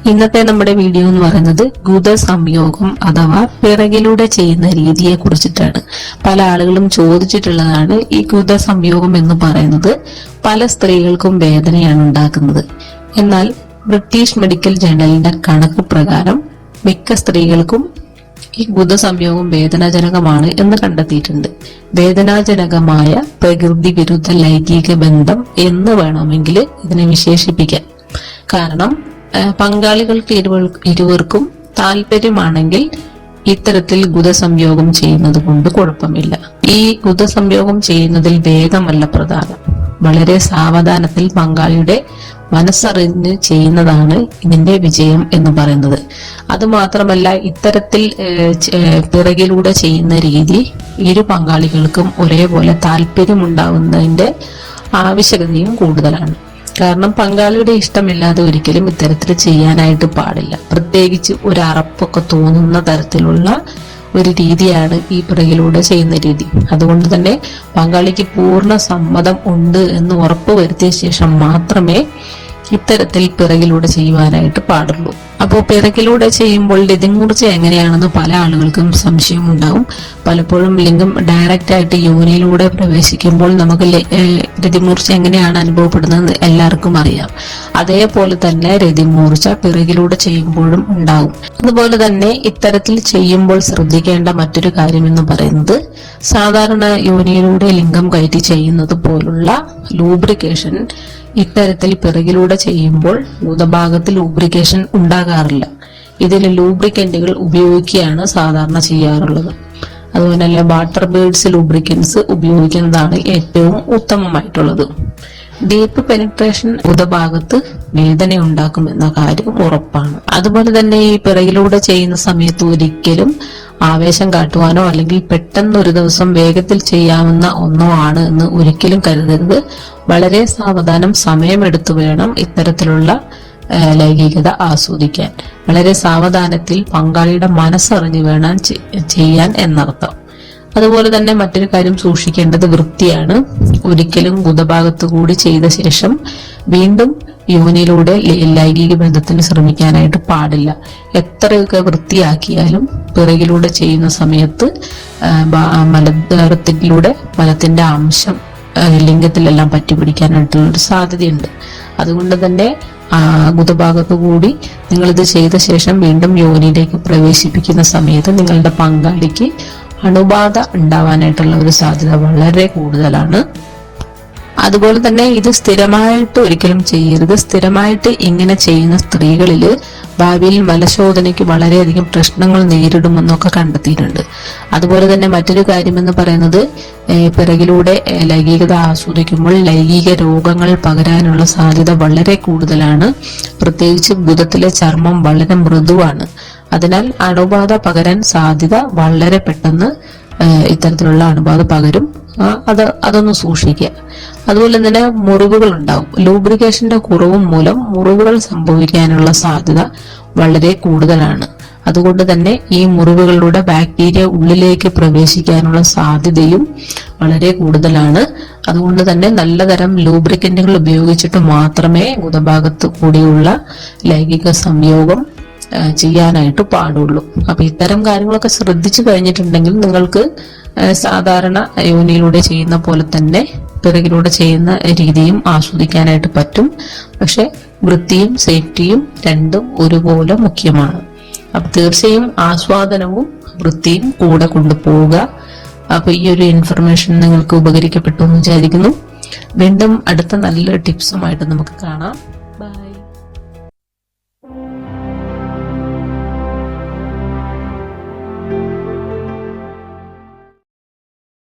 ഇന്നത്തെ നമ്മുടെ വീഡിയോ എന്ന് പറയുന്നത് ഗുദ സംയോഗം അഥവാ പിറകിലൂടെ ചെയ്യുന്ന രീതിയെ കുറിച്ചിട്ടാണ്. പല ആളുകളും ചോദിച്ചിട്ടുള്ളതാണ്. ഈ ഗുദ സംയോഗം എന്ന് പറയുന്നത് പല സ്ത്രീകൾക്കും വേദനയാണ് ഉണ്ടാക്കുന്നത്. എന്നാൽ ബ്രിട്ടീഷ് മെഡിക്കൽ ജേണലിന്റെ കണക്ക് പ്രകാരം മിക്ക സ്ത്രീകൾക്കും ഈ ഗുദ സംയോഗം വേദനാജനകമാണ് എന്ന് കണ്ടെത്തിയിട്ടുണ്ട്. വേദനാജനകമായ പ്രകൃതി വിരുദ്ധ ലൈംഗിക ബന്ധം എന്ന് വേണമെങ്കിൽ ഇതിനെ വിശേഷിപ്പിക്കാം. കാരണം പങ്കാളികൾക്ക് ഇരുവർക്കും താല്പര്യമാണെങ്കിൽ ഇത്തരത്തിൽ ഗുദ സംയോഗം ചെയ്യുന്നത് കൊണ്ട് കുഴപ്പമില്ല. ഈ ഗുദ സംയോഗം ചെയ്യുന്നതിൽ വേഗമല്ല പ്രധാനം, വളരെ സാവധാനത്തിൽ പങ്കാളിയുടെ മനസ്സറിഞ്ഞ് ചെയ്യുന്നതാണ് ഇതിന്റെ വിജയം എന്ന് പറയുന്നത്. അതുമാത്രമല്ല, ഇത്തരത്തിൽ പിറകിലൂടെ ചെയ്യുന്ന രീതി ഇരു പങ്കാളികൾക്കും ഒരേപോലെ താല്പര്യമുണ്ടാവുന്നതിന്റെ ആവശ്യകതയും കൂടുതലാണ്. കാരണം പങ്കാളിയുടെ ഇഷ്ടമില്ലാതെ ഒരിക്കലും ഇത്തരത്തിൽ ചെയ്യാനായിട്ട് പാടില്ല. പ്രത്യേകിച്ച് ഒരു അറപ്പൊക്കെ തോന്നുന്ന തരത്തിലുള്ള ഒരു രീതിയാണ് ഈ പിറകിലൂടെ ചെയ്യുന്ന രീതി. അതുകൊണ്ട് തന്നെ പങ്കാളിക്ക് പൂർണ്ണ സമ്മതം ഉണ്ട് എന്ന് ഉറപ്പ് വരുത്തിയ ശേഷം മാത്രമേ ഇത്തരത്തിൽ പിറകിലൂടെ ചെയ്യുവാനായിട്ട് പാടുള്ളൂ. അപ്പോൾ പിറകിലൂടെ ചെയ്യുമ്പോൾ രതിമൂർച്ച എങ്ങനെയാണെന്ന് പല ആളുകൾക്കും സംശയം ഉണ്ടാവും. പലപ്പോഴും ലിംഗം ഡയറക്റ്റ് ആയിട്ട് യോനിയിലൂടെ പ്രവേശിക്കുമ്പോൾ നമുക്ക് രതിമൂർച്ച എങ്ങനെയാണ് അനുഭവപ്പെടുന്നത് എല്ലാവർക്കും അറിയാം. അതേപോലെ തന്നെ രതിമൂർച്ച പിറകിലൂടെ ചെയ്യുമ്പോഴും ഉണ്ടാവും. അതുപോലെ തന്നെ ഇത്തരത്തിൽ ചെയ്യുമ്പോൾ ശ്രദ്ധിക്കേണ്ട മറ്റൊരു കാര്യം എന്ന് പറയുന്നത്, സാധാരണ യോനിയിലൂടെ ലിംഗം കയറ്റി ചെയ്യുന്നത് പോലുള്ള ലൂബ്രിക്കേഷൻ ഇത്തരത്തിൽ പിറകിലൂടെ ചെയ്യുമ്പോൾ ഗുദഭാഗത്ത് ലൂബ്രിക്കേഷൻ ഉണ്ടാകാറില്ല. ഇതിൽ ലൂബ്രിക്കന്റുകൾ ഉപയോഗിക്കുകയാണ് സാധാരണ ചെയ്യാറുള്ളത്. അതുപോലെ തന്നെ വാട്ടർ ബേഡ്സ് ലൂബ്രിക്കൻസ് ഉപയോഗിക്കുന്നതാണ് ഏറ്റവും ഉത്തമമായിട്ടുള്ളത്. ഡീപ്പ് പെനിട്രേഷൻ ഗുദഭാഗത്ത് വേദന ഉണ്ടാക്കുമെന്ന കാര്യം ഉറപ്പാണ്. അതുപോലെ തന്നെ ഈ പിറകിലൂടെ ചെയ്യുന്ന സമയത്ത് ഒരിക്കലും ആവേശം കാട്ടുവാനോ അല്ലെങ്കിൽ പെട്ടെന്ന് ഒരു ദിവസം വേഗത്തിൽ ചെയ്യാവുന്ന ഒന്നോ ആണ് എന്ന് ഒരിക്കലും കരുതരുത്. വളരെ സാവധാനം സമയമെടുത്തു വേണം ഇത്തരത്തിലുള്ള ലൈംഗികത ആസ്വദിക്കാൻ. വളരെ സാവധാനത്തിൽ പങ്കാളിയുടെ മനസ്സറിഞ്ഞു വേണം ചെയ്യാൻ എന്നർത്ഥം. അതുപോലെ തന്നെ മറ്റൊരു കാര്യം സൂക്ഷിക്കേണ്ടത് വൃത്തിയാണ്. ഒരിക്കലും ഗുദഭാഗത്തു കൂടി ചെയ്ത ശേഷം വീണ്ടും യോനിയിലൂടെ ലൈംഗിക ബന്ധത്തിന് ശ്രമിക്കാനായിട്ട് പാടില്ല. എത്രയൊക്കെ വൃത്തിയാക്കിയാലും പിറകിലൂടെ ചെയ്യുന്ന സമയത്ത് മലത്തിന്റെ അംശം ലിംഗത്തിലെല്ലാം പറ്റിപ്പിടിക്കാനായിട്ടുള്ളൊരു സാധ്യതയുണ്ട്. അതുകൊണ്ട് തന്നെ ഗുദഭാഗത്തു കൂടി നിങ്ങളിത് ചെയ്ത ശേഷം വീണ്ടും യോനിയിലേക്ക് പ്രവേശിപ്പിക്കുന്ന സമയത്ത് നിങ്ങളുടെ പങ്കാളിക്ക് അണുബാധ ഉണ്ടാവാനായിട്ടുള്ള ഒരു സാധ്യത വളരെ കൂടുതലാണ്. അതുപോലെ തന്നെ ഇത് സ്ഥിരമായിട്ട് ഒരിക്കലും ചെയ്യരുത്. സ്ഥിരമായിട്ട് ഇങ്ങനെ ചെയ്യുന്ന സ്ത്രീകളിൽ ഭാവിയിൽ മലശോധനയ്ക്ക് വളരെയധികം പ്രശ്നങ്ങൾ നേരിടുമെന്നൊക്കെ കണ്ടെത്തിയിട്ടുണ്ട്. അതുപോലെ തന്നെ മറ്റൊരു കാര്യമെന്ന് പറയുന്നത്, പിറകിലൂടെ ലൈംഗികത ആസ്വദിക്കുമ്പോൾ ലൈംഗിക രോഗങ്ങൾ പകരാനുള്ള സാധ്യത വളരെ കൂടുതലാണ്. പ്രത്യേകിച്ച് ഗുദത്തിലെ ചർമ്മം വളരെ മൃദുവാണ്. അതിനാൽ അണുബാധ പകരാൻ സാധ്യത വളരെ പെട്ടെന്ന് ഇത്തരത്തിലുള്ള അണുബാധ പകരും. അതൊന്ന് സൂക്ഷിക്കുക. അതുപോലെ തന്നെ മുറിവുകൾ ഉണ്ടാവും. ലൂബ്രിക്കേഷന്റെ കുറവും മൂലം മുറിവുകൾ സംഭവിക്കാനുള്ള സാധ്യത വളരെ കൂടുതലാണ്. അതുകൊണ്ട് തന്നെ ഈ മുറിവുകളിലൂടെ ബാക്ടീരിയ ഉള്ളിലേക്ക് പ്രവേശിക്കാനുള്ള സാധ്യതയും വളരെ കൂടുതലാണ്. അതുകൊണ്ട് തന്നെ നല്ലതരം ലൂബ്രിക്കന്റുകൾ ഉപയോഗിച്ചിട്ട് മാത്രമേ ഗുദഭാഗത്ത് കൂടിയുള്ള ലൈംഗിക സംയോഗം ചെയ്യാനായിട്ട് പാടുള്ളൂ. അപ്പൊ ഇത്തരം കാര്യങ്ങളൊക്കെ ശ്രദ്ധിച്ചു കഴിഞ്ഞിട്ടുണ്ടെങ്കിൽ നിങ്ങൾക്ക് സാധാരണ യോനിയിലൂടെ ചെയ്യുന്ന പോലെ തന്നെ പിറകിലൂടെ ചെയ്യുന്ന രീതിയും ആസ്വദിക്കാനായിട്ട് പറ്റും. പക്ഷെ വൃത്തിയും സേഫ്റ്റിയും രണ്ടും ഒരുപോലെ മുഖ്യമാണ്. അപ്പൊ തീർച്ചയായും ആസ്വാദനവും വൃത്തിയും കൂടെ കൊണ്ടുപോവുക. അപ്പൊ ഈ ഒരു ഇൻഫർമേഷൻ നിങ്ങൾക്ക് ഉപകരിക്കപ്പെട്ടു എന്ന് വിചാരിക്കുന്നു. വീണ്ടും അടുത്ത നല്ലൊരു ടിപ്സുമായിട്ട് നമുക്ക് കാണാം.